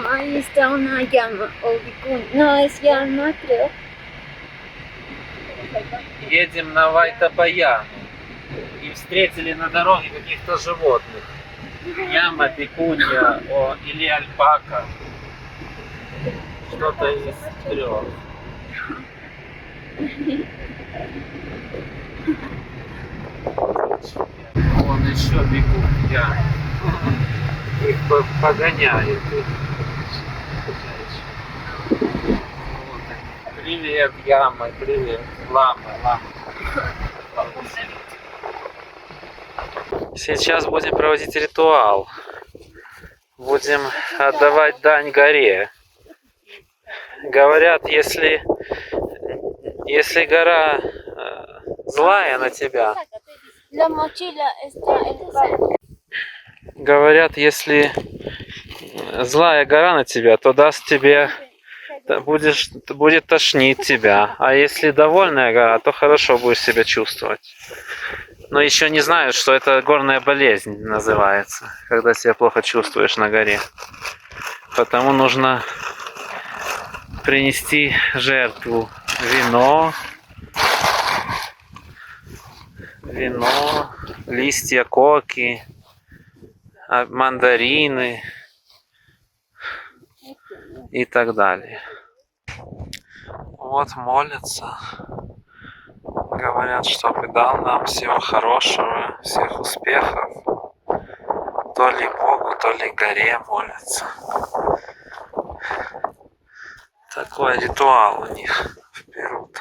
Ahí está una llama o vicuna. No, es llama, creo. Едем на Вайтапаяну и встретили на дороге каких-то животных. Яма, пикунья или альпака. Что-то из трех. Вон еще бегут ямы. Их погоняют. Привет, ямы, привет. Лама. Сейчас будем проводить ритуал. Будем отдавать дань горе. Говорят, если гора злая на тебя, говорят, если злая гора на тебя, то даст тебе, будет тошнить тебя. А если довольная гора, то хорошо будешь себя чувствовать. Но еще не знают, что это горная болезнь называется, когда себя плохо чувствуешь на горе. Потому нужно принести жертву вино, листья коки, мандарины и так далее. Вот молятся. Говорят, чтобы дал нам всего хорошего, всех успехов. То ли Богу, то ли горе молятся. Такой ритуал у них в Перу.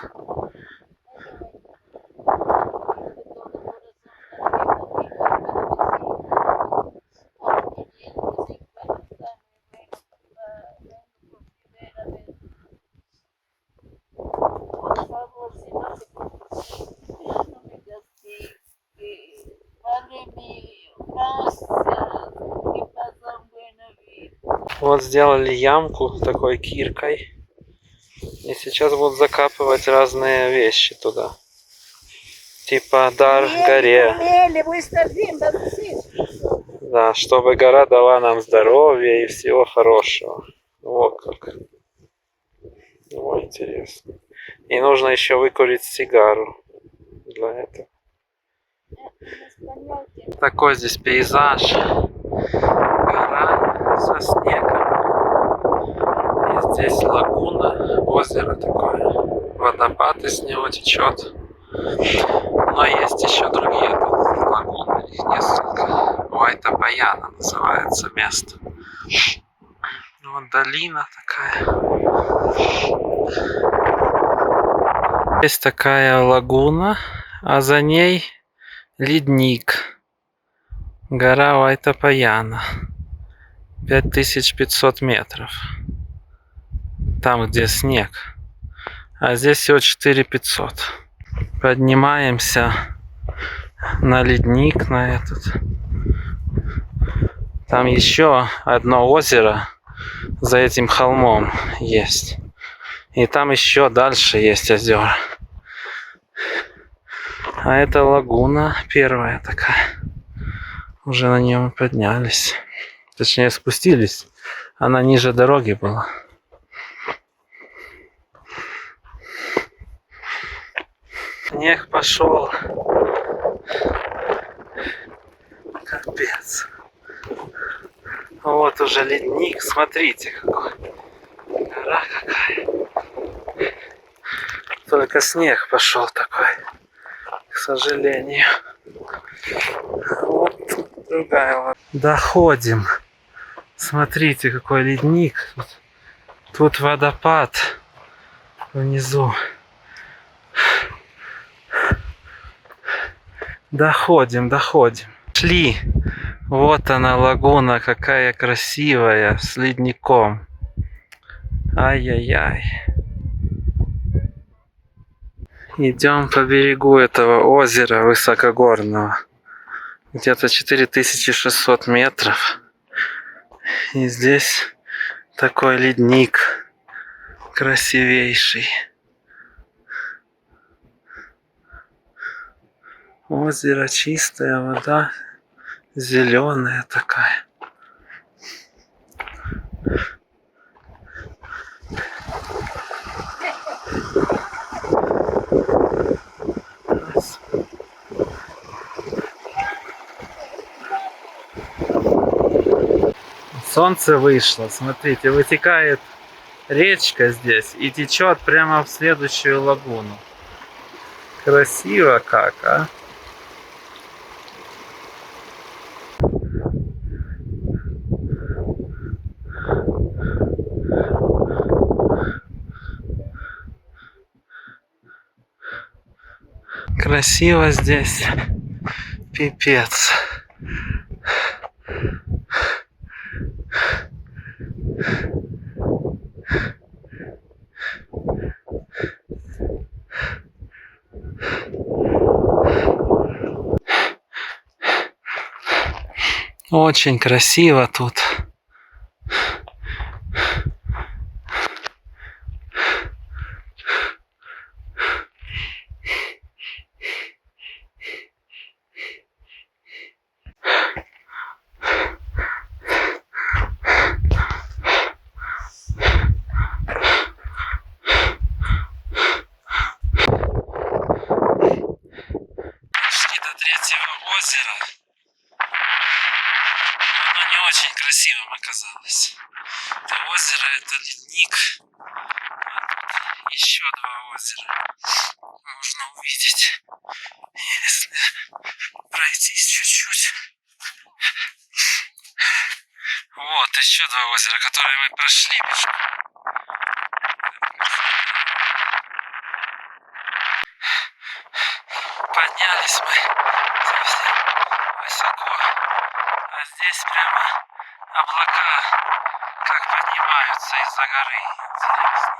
Вот сделали ямку такой киркой. И сейчас будут закапывать разные вещи туда. Типа дар горе. Да, чтобы гора дала нам здоровья и всего хорошего. Вот как. Вот интересно. И нужно еще выкурить сигару для этого. Такой здесь пейзаж. Гора со снегом. И здесь лагуна, озеро такое. Водопад из него течет. Но есть еще другие тут лагуны, их несколько. Вайтапаяна называется место. Вот долина такая. Есть такая лагуна, а за ней ледник. Гора Вайтапаяна. 5500 метров. Там, где снег. А здесь всего 4500. Поднимаемся на ледник, на этот. Там еще одно озеро за этим холмом есть. И там еще дальше есть озера. А это лагуна первая такая. Уже на нее мы поднялись. Точнее спустились. Она ниже дороги была. Снег пошел. Капец. Вот уже ледник. Смотрите какой. Гора какая. Только снег пошел такой. К сожалению. Вот тут другая. Доходим. Смотрите, какой ледник. Тут водопад внизу. Доходим. Шли. Вот она, лагуна, какая красивая, с ледником. Ай-яй-яй. Идем по берегу этого озера высокогорного. Где-то 4600 метров. И здесь такой ледник красивейший. Озеро, чистая вода, зеленая такая. Солнце вышло, смотрите, вытекает речка здесь и течет прямо в следующую лагуну. Красиво как, а? Красиво здесь, пипец. Очень красиво тут. Дошли до третьего озера. Оно не очень красивым оказалось. Это озеро, это ледник. Еще два озера можно увидеть, если пройтись чуть-чуть. Вот еще два озера, которые мы прошли пешком. Поднялись мы совсем высоко, а здесь прямо облака как поднимаются из-за горы. Интересно.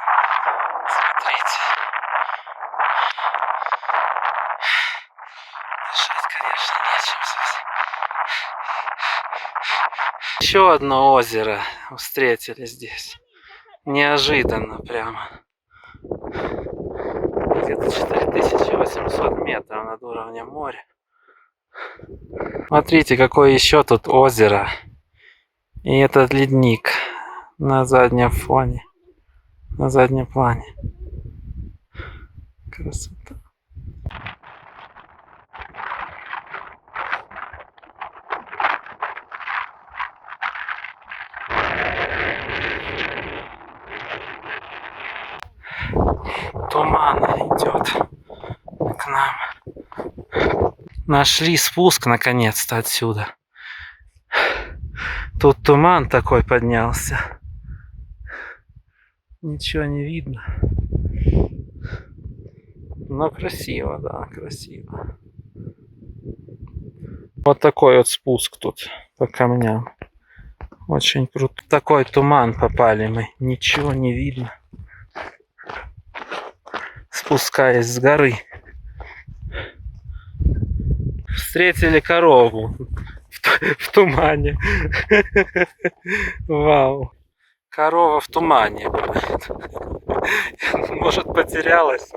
Смотрите. Дышать, конечно, нечем совсем. Еще одно озеро встретили здесь. Неожиданно прямо. Где-то 4800 метров над уровнем моря. Смотрите, какое еще тут озеро. И этот ледник на заднем фоне. На заднем плане. Красота. Туман идет к нам. Нашли спуск наконец-то отсюда. Тут туман такой поднялся. Ничего не видно. Но красиво, да, красиво. Вот такой вот спуск тут по камням. Очень круто. В такой туман попали мы. Ничего не видно. Спускаясь с горы. Встретили корову в тумане. Вау. Корова в тумане. Может, потерялась.